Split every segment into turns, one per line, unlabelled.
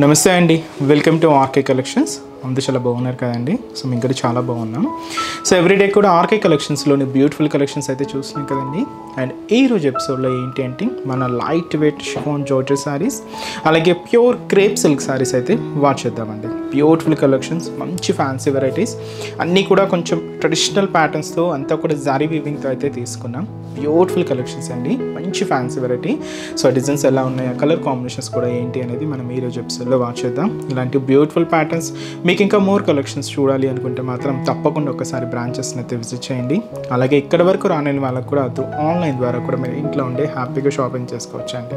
నమస్తే అండి, welcome to RK collections. అందరూ చాలా బాగున్నారు కదండి. సో మేము కూడా చాలా బాగున్నాం. సో ఎవ్రీడే కూడా ఆర్కే కలెక్షన్స్లోని బ్యూటిఫుల్ కలెక్షన్స్ అయితే చూస్తున్నాం కదండి. అండ్ ఈ రోజు ఎపిసోడ్లో ఏంటి అంటే మన light weight chiffon georgette saris, అలాగే ప్యూర్ క్రేప్ సిల్క్ శారీస్ అయితే వాచ్ చేద్దామండి. బ్యూటిఫుల్ కలెక్షన్స్, మంచి ఫ్యాన్సీ వెరైటీస్ అన్నీ కూడా కొంచెం ట్రెడిషనల్ ప్యాటర్న్స్తో అంతా కూడా జారీ వీవింగ్తో అయితే తీసుకున్నాం. బ్యూటిఫుల్ కలెక్షన్స్ అండి, మంచి ఫ్యాన్సీ వెరైటీ. సో డిజైన్స్ ఎలా ఉన్నాయి, కలర్ కాంబినేషన్స్ కూడా ఏంటి అనేది మనం ఈ రోజు ఎపిసోడ్లో వాచ్ చేద్దాం. ఇలాంటి బ్యూటిఫుల్ ప్యాటర్న్స్ మీకు ఇంకా మోర్ కలెక్షన్స్ చూడాలి అనుకుంటే మాత్రం తప్పకుండా ఒకసారి బ్రాంచెస్ని అయితే విజిట్ చేయండి. అలాగే ఇక్కడ వరకు రాని వాళ్ళకు కూడా ఆన్లైన్ ద్వారా కూడా మీరు ఇంట్లో ఉండే హ్యాపీగా షాపింగ్ చేసుకోవచ్చు అండి.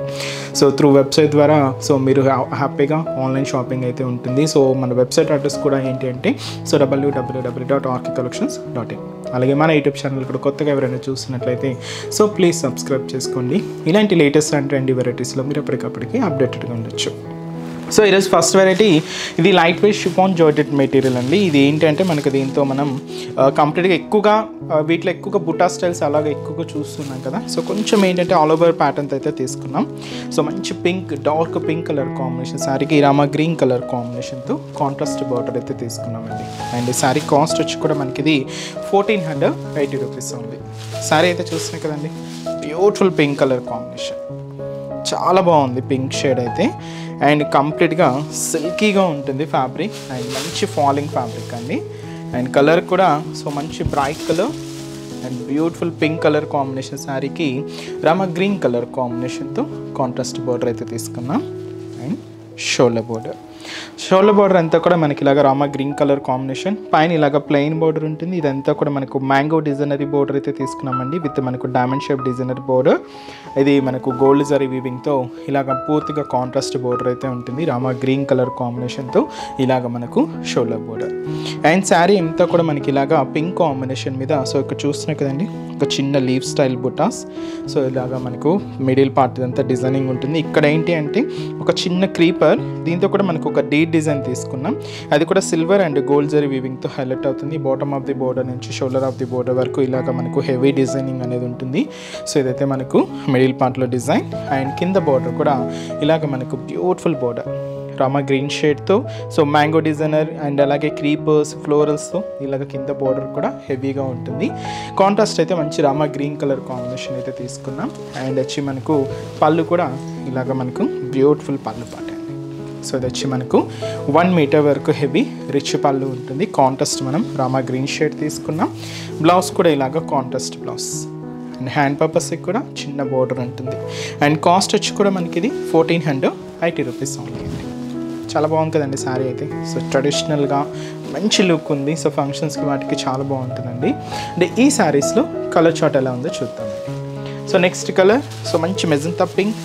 సో త్రూ వెబ్సైట్ ద్వారా సో మీరు హ్యాపీగా ఆన్లైన్ షాపింగ్ అయితే ఉంటుంది. సో మన వెబ్సైట్ అడ్రస్ కూడా ఏంటి అంటే సో www.rkcollections.in. అలాగే మన యూట్యూబ్ ఛానల్ కూడా కొత్తగా ఎవరైనా చూస్తున్నట్లయితే సో ప్లీజ్ సబ్స్క్రైబ్ చేసుకోండి. ఇలాంటి లేటెస్ట్ అండ్ ట్రెండీ వెరైటీస్లో మీరు ఎప్పటికప్పటికి అప్డేటెడ్గా ఉండొచ్చు. సో ఈరోజు ఫస్ట్ వెరైటీ ఇది light weight chiffon georgette material అండి. ఇది ఏంటంటే మనకు దీంతో మనం కంప్లీట్గా ఎక్కువగా వీటిలో ఎక్కువగా బుటా స్టైల్స్ అలాగే ఎక్కువగా చూస్తున్నాం కదా. సో కొంచెం ఏంటంటే ఆల్ ఓవర్ ప్యాటర్న్ అయితే తీసుకున్నాం. సో మంచి pink, dark pink colour combination శారీకి రామా గ్రీన్ కలర్ కాంబినేషన్తో కాంట్రాస్ట్ బార్డర్ అయితే తీసుకున్నామండి. అండ్ శారీ కాస్ట్ వచ్చి కూడా మనకి ఇది 1480 రూపీస్ ఉంది. శారీ అయితే చూస్తున్నాం కదండి, బ్యూటిఫుల్ పింక్ కలర్ కాంబినేషన్, చాలా బాగుంది పింక్ షేడ్ అయితే. అండ్ కంప్లీట్గా సిల్కీగా ఉంటుంది ఫ్యాబ్రిక్, అండ్ మంచి ఫాలింగ్ ఫ్యాబ్రిక్ అండి. అండ్ కలర్ కూడా సో మంచి bright colour and beautiful pink colour combination శారీకి రామా గ్రీన్ కలర్ కాంబినేషన్తో కాంట్రాస్ట్ బార్డర్ అయితే తీసుకున్నాం. అండ్ షోల్డర్ బార్డర్ అంతా కూడా మనకి ఇలాగ రామా గ్రీన్ కలర్ కాంబినేషన్, పైన ఇలాగ ప్లెయిన్ బార్డర్ ఉంటుంది. ఇదంతా కూడా మనకు మ్యాంగో డిజైనరీ బార్డర్ అయితే తీసుకున్నామండి విత్ మనకు డైమండ్ షేప్ డిజైనరీ బార్డర్. ఇది మనకు గోల్డ్ జరీ వీవింగ్తో ఇలాగ పూర్తిగా కాంట్రాస్ట్ బార్డర్ అయితే ఉంటుంది. రామా గ్రీన్ కలర్ కాంబినేషన్తో ఇలాగ మనకు షోల్డర్ బార్డర్. అండ్ శారీ అంతా కూడా మనకి ఇలాగ పింక్ కాంబినేషన్ మీద సో ఇక్కడ చూస్తున్నాం కదండి ఒక చిన్న లీవ్ స్టైల్ బుటాస్. సో ఇలాగ మనకు మిడిల్ పార్ట్ ఇదంతా డిజైనింగ్ ఉంటుంది. ఇక్కడ ఏంటి అంటే ఒక చిన్న క్రీపర్, దీంతో కూడా మనకు ఒక డీ డిజైన్ తీసుకున్నాం. అది కూడా సిల్వర్ అండ్ గోల్డ్ జరీ వీవింగ్తో హైలైట్ అవుతుంది. బాటమ్ ఆఫ్ ది బోర్డర్ నుంచి షోల్డర్ ఆఫ్ ది బోర్డర్ వరకు ఇలాగ మనకు హెవీ డిజైనింగ్ అనేది ఉంటుంది. సో ఇదైతే మనకు మిడిల్ పార్ట్లో డిజైన్. అండ్ కింద బోర్డర్ కూడా ఇలాగ మనకు బ్యూటిఫుల్ బోర్డర్ రామా గ్రీన్ షేడ్తో సో మ్యాంగో డిజైనర్ అండ్ అలాగే క్రీపర్స్ ఫ్లోరల్స్తో ఇలాగ కింద బోర్డర్ కూడా హెవీగా ఉంటుంది. కాంట్రాస్ట్ అయితే మంచి రామా గ్రీన్ కలర్ కాంబినేషన్ అయితే తీసుకున్నాం. అండ్ వచ్చి మనకు పళ్ళు కూడా ఇలాగ మనకు బ్యూటిఫుల్ పళ్ళు పాట. సో ఇది వచ్చి మనకు 1 మీటర్ వరకు హెవీ రిచ్ పళ్ళు ఉంటుంది. కాంట్రాస్ట్ మనం రామా గ్రీన్ షేడ్ తీసుకున్నాం. బ్లౌజ్ కూడా ఇలాగ కాంట్రాస్ట్ బ్లౌజ్. అండ్ హ్యాండ్ పర్పస్కి కూడా చిన్న బోర్డర్ ఉంటుంది. అండ్ కాస్ట్ వచ్చి కూడా మనకి ఇది 1480 రూపీస్ ఓన్లీ అండి. చాలా బాగుంది కదండి శారీ అయితే. సో ట్రెడిషనల్గా మంచి లుక్ ఉంది. సో ఫంక్షన్స్కి వాటికి చాలా బాగుంటుందండి. అంటే ఈ శారీస్లో కలర్ చార్ట్ ఎలా ఉందో చూద్దామండి. సో నెక్స్ట్ కలర్ సో మంచి మెజంతా పింక్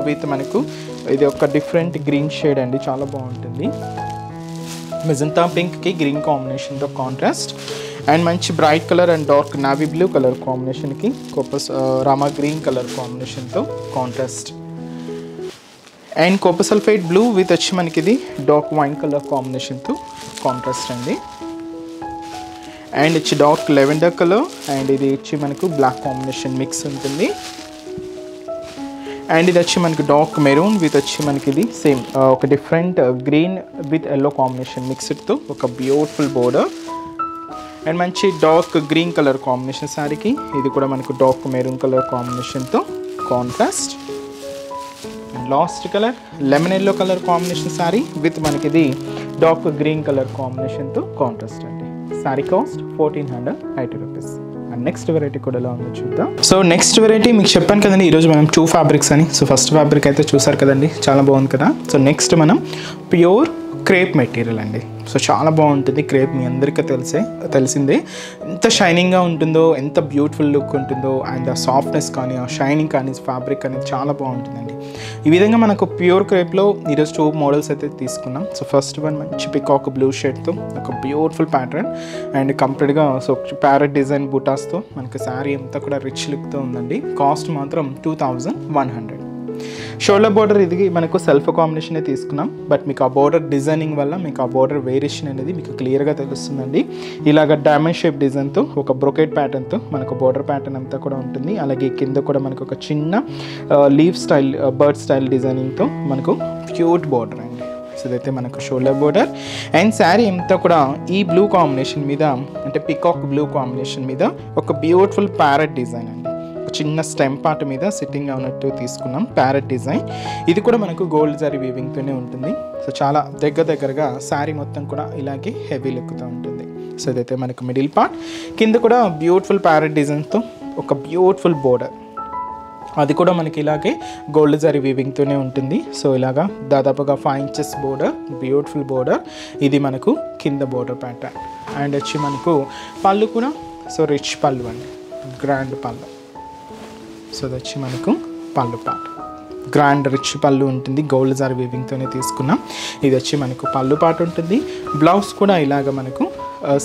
విత్ మనకు ఇది ఒక డిఫరెంట్ గ్రీన్ షేడ్ అండి, చాలా బాగుంటుంది. మెజంతా పింక్కి గ్రీన్ కాంబినేషన్తో కాంట్రాస్ట్. అండ్ మంచి bright colour and dark navy blue colour కాంబినేషన్కి రామా గ్రీన్ కలర్ కాంబినేషన్తో contrast. And copper sulphate blue with వచ్చి మనకి ఇది డార్క్ వైన్ కలర్ కాంబినేషన్తో కాంట్రాస్ట్ అండి. అండ్ వచ్చి డార్క్ లెవెండర్ కలర్ అండ్ ఇది వచ్చి మనకు బ్లాక్ కాంబినేషన్ మిక్స్ ఉంటుంది. అండ్ ఇది వచ్చి మనకి డార్క్ మెరూన్ విత్ వచ్చి మనకి ఇది సేమ్ ఒక different green with yellow combination మిక్స్డ్తో ఒక బ్యూటిఫుల్ బోర్డర్. అండ్ మంచి డార్క్ గ్రీన్ కలర్ కాంబినేషన్ శారీకి ఇది కూడా మనకు డార్క్ మెరూన్ కలర్ కాంబినేషన్తో contrast. And last colour lemon yellow colour combination sari with మనకి ఇది డార్క్ గ్రీన్ కలర్ కాంబినేషన్తో కాంట్రాస్ట్ అండి. Sari cost 1480 rupees. And next variety కూడా ఎలా ఉందో చూద్దాం. సో నెక్స్ట్ వెరైటీ మీకు చెప్పాను కదండి ఈరోజు మనం 2 ఫ్యాబ్రిక్స్ అని. సో ఫస్ట్ ఫ్యాబ్రిక్ అయితే చూసారు కదండి, చాలా బాగుంది కదా. సో నెక్స్ట్ మనం ప్యూర్ క్రేప్ మెటీరియల్ అండి. సో చాలా బాగుంటుంది క్రేప్, మీ అందరికీ తెలిసిందే. ఎంత షైనింగ్గా ఉంటుందో, ఎంత బ్యూటిఫుల్ లుక్ ఉంటుందో, అండ్ ఆ సాఫ్ట్నెస్ కానీ ఆ షైనింగ్ కానీ ఫ్యాబ్రిక్ అనేది చాలా బాగుంటుందండి. ఈ విధంగా మనకు ప్యూర్ క్రేప్లో ఈరోజు 2 మోడల్స్ అయితే తీసుకున్నాం. సో ఫస్ట్ వన్ మంచి పికాక్ బ్లూ షేడ్తో ఒక బ్యూటిఫుల్ ప్యాటర్న్ అండ్ కంప్లీట్గా సో ప్యారెట్ డిజైన్ బుటాస్తో మనకు శారీ అంతా కూడా రిచ్ లుక్తో ఉందండి. కాస్ట్ మాత్రం 2100. షోల్డర్ బోర్డర్ ఇది మనకు సెల్ఫ్ కాంబినేషనే తీసుకున్నాం, బట్ మీకు ఆ బోర్డర్ డిజైనింగ్ వల్ల మీకు ఆ బోర్డర్ వేరియేషన్ అనేది మీకు క్లియర్గా తెలుస్తుందండి. ఇలాగ డైమండ్ షేప్ డిజైన్తో ఒక బ్రొకెట్ ప్యాటర్న్తో మనకు బోర్డర్ ప్యాటర్న్ అంతా కూడా ఉంటుంది. అలాగే కింద కూడా మనకు ఒక చిన్న లీవ్ స్టైల్ బర్డ్ స్టైల్ డిజైనింగ్తో మనకు క్యూట్ బోర్డర్ అండి. సో ఇదైతే మనకు షోల్డర్ బోర్డర్. అండ్ శారీ అంతా కూడా ఈ బ్లూ కాంబినేషన్ మీద, అంటే పికాక్ బ్లూ కాంబినేషన్ మీద ఒక బ్యూటిఫుల్ ప్యారెట్ డిజైన్ అండి. ఒక చిన్న స్టెమ్ పార్ట్ మీద సిట్టింగ్ ఉన్నట్టు తీసుకున్నాం ప్యారెట్ డిజైన్. ఇది కూడా మనకు గోల్డ్ జరీ వీవింగ్తోనే ఉంటుంది. సో చాలా దగ్గరగా శారీ మొత్తం కూడా ఇలాగే హెవీ లుక్తో ఉంటుంది. సో ఇదైతే మనకు మిడిల్ పార్ట్. కింద కూడా బ్యూటిఫుల్ ప్యారెట్ డిజైన్తో ఒక బ్యూటిఫుల్ బోర్డర్, అది కూడా మనకి ఇలాగే గోల్డ్ జరీ వీవింగ్తోనే ఉంటుంది. సో ఇలాగా దాదాపుగా 5 inches బోర్డర్, బ్యూటిఫుల్ బోర్డర్. ఇది మనకు కింద బోర్డర్ ప్యాటర్న్. అండ్ వచ్చి మనకు పళ్ళు కూడా సో రిచ్ పళ్ళు అండి, గ్రాండ్ పళ్ళు. సో అది వచ్చి మనకు పళ్ళు పార్ట్, గ్రాండ్ రిచ్ పళ్ళు ఉంటుంది, గోల్డ్ జరీ వీవింగ్తోనే తీసుకున్నాం. ఇది వచ్చి మనకు పళ్ళు పార్ట్ ఉంటుంది. బ్లౌజ్ కూడా ఇలాగ మనకు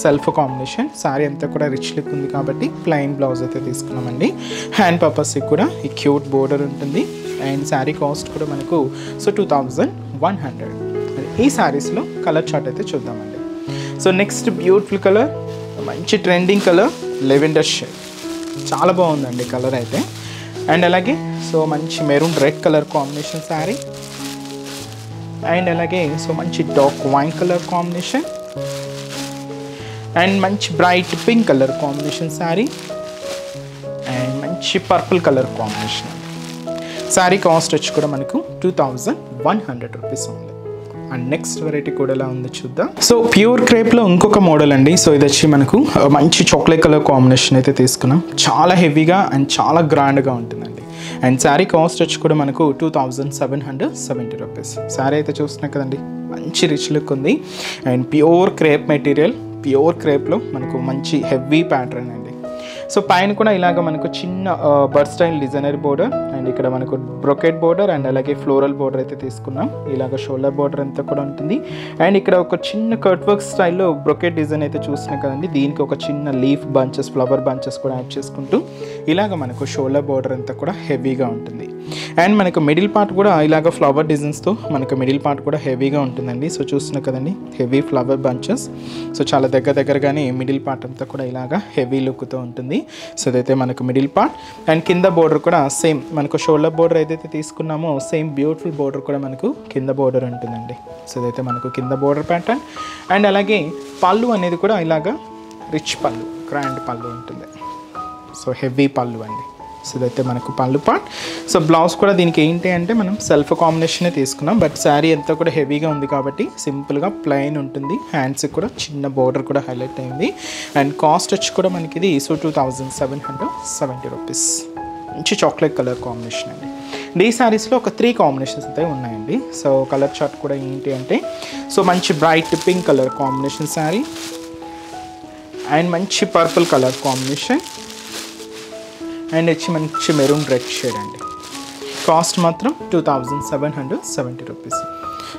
సెల్ఫ్ కాంబినేషన్. శారీ అంతా కూడా రిచ్ లుక్ ఉంది కాబట్టి ప్లెయిన్ బ్లౌజ్ అయితే తీసుకున్నామండి. హ్యాండ్ పర్పస్కి కూడా ఈ క్యూట్ బోర్డర్ ఉంటుంది. అండ్ శారీ కాస్ట్ కూడా మనకు సో 2100. ఈ శారీస్లో కలర్ చార్ట్ అయితే చూద్దామండి. సో నెక్స్ట్ బ్యూటిఫుల్ కలర్, మంచి ట్రెండింగ్ కలర్, లెవెండర్ షేడ్. చాలా బాగుందండి కలర్ అయితే. అండ్ అలాగే సో మంచి maroon red colour combination sari. And అలాగే సో మంచి dark wine colour combination. And మంచి bright pink colour combination sari. And మంచి purple colour combination. Sari cost వచ్చి కూడా మనకు 2100 రూపీస్ ఉంది. అండ్ నెక్స్ట్ వెరైటీ కూడా ఎలా ఉందో చూద్దాం. సో ప్యూర్ క్రేప్లో ఇంకొక మోడల్ అండి. సో ఇది వచ్చి మనకు మంచి చాక్లెట్ కలర్ కాంబినేషన్ అయితే తీసుకున్నాం. చాలా హెవీగా అండ్ చాలా గ్రాండ్గా ఉంటుందండి. అండ్ శారీ కాస్ట్ వచ్చి కూడా మనకు 2770 రూపీస్. శారీ అయితే చూస్తున్నాం కదండి, మంచి రిచ్ లుక్ ఉంది. And pure crepe material, pure క్రేప్లో మనకు మంచి హెవీ ప్యాటర్న్ అండి. సో పైన కూడా ఇలాగ మనకు చిన్న bird style designer border, and ఇక్కడ మనకు బ్రొకెట్ బోర్డర్, అండ్ అలాగే ఫ్లోరల్ బోర్డర్ అయితే తీసుకున్నాం. ఇలాగ షోల్డర్ బోర్డర్ అంతా కూడా ఉంటుంది. అండ్ ఇక్కడ ఒక చిన్న కట్ వర్క్ స్టైల్లో బ్రొకెట్ డిజైన్ అయితే చూస్తున్నాం కదండి. దీనికి ఒక చిన్న లీఫ్ బంచెస్, ఫ్లవర్ బంచెస్ కూడా యాడ్ చేసుకుంటూ ఇలాగ మనకు షోల్డర్ బోర్డర్ అంతా కూడా హెవీగా ఉంటుంది. అండ్ మనకు మిడిల్ పార్ట్ కూడా ఇలాగ ఫ్లవర్ డిజైన్స్తో మనకు మిడిల్ పార్ట్ కూడా హెవీగా ఉంటుందండి. సో చూస్తున్నాం కదండి, హెవీ ఫ్లవర్ బంచెస్. సో చాలా దగ్గరగానే మిడిల్ పార్ట్ అంతా కూడా ఇలాగ హెవీ లుక్తో ఉంటుంది. సో అదైతే మనకు మిడిల్ పార్ట్. అండ్ కింద బోర్డర్ కూడా సేమ్ మనకు షోల్డర్ బోర్డర్ ఏదైతే తీసుకున్నామో సేమ్ బ్యూటిఫుల్ బోర్డర్ కూడా మనకు కింద బోర్డర్ ఉంటుందండి. సో అదైతే మనకు కింద బోర్డర్ ప్యాటర్న్. అండ్ అలాగే పళ్ళు అనేది కూడా ఇలాగ రిచ్ పళ్ళు, గ్రాండ్ పళ్ళు ఉంటుంది. సో హెవీ పళ్ళు అండి. సో ఇదైతే మనకు పళ్ళు పార్ట్. సో బ్లౌజ్ కూడా దీనికి ఏంటి అంటే మనం సెల్ఫ్ కాంబినేషనే తీసుకున్నాం. బట్ శారీ అంతా కూడా హెవీగా ఉంది కాబట్టి సింపుల్గా ప్లెయిన్ ఉంటుంది. హ్యాండ్స్కి కూడా చిన్న బోర్డర్ కూడా హైలైట్ అయింది. అండ్ కాస్ట్ వచ్చి కూడా మనకి ఇది సో 2770 రూపీస్. మంచి చాక్లెట్ కలర్ కాంబినేషన్ అండి. ఈ శారీస్లో ఒక 3 కాంబినేషన్స్ అయితే ఉన్నాయండి. సో కలర్ చార్ట్ కూడా ఏంటి అంటే సో మంచి bright pink colour combination sari. And మంచి పర్పుల్ కలర్ కాంబినేషన్. అండ్ వచ్చి మంచి మెరూన్ రెడ్ షేడ్ అండి. కాస్ట్ మాత్రం 2770 రూపీస్.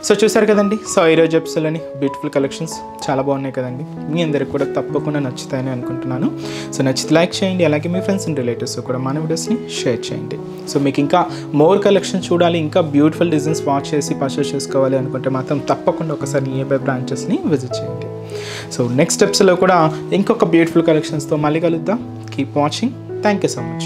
సో చూసారు కదండి. సో ఈరోజు ఎపిసోడ్లోని బ్యూటిఫుల్ కలెక్షన్స్ చాలా బాగున్నాయి కదండి. మీ అందరికి కూడా తప్పకుండా నచ్చుతాయని అనుకుంటున్నాను. సో నచ్చితే లైక్ చేయండి. అలాగే మీ ఫ్రెండ్స్ అండ్ రిలేటివ్స్ కూడా మన వీడియోస్ని షేర్ చేయండి. సో మీకు ఇంకా మోర్ కలెక్షన్ చూడాలి, ఇంకా బ్యూటిఫుల్ డిజైన్స్ వాచ్ చేసి పర్చేస్ చేసుకోవాలి అనుకుంటే మాత్రం తప్పకుండా ఒకసారి నియర్బై బ్రాంచెస్ని విజిట్ చేయండి. సో నెక్స్ట్ ఎపిసోడ్లో కూడా ఇంకొక బ్యూటిఫుల్ కలెక్షన్స్తో మళ్ళీ కలుద్దాం. Keep watching. Thank you so much.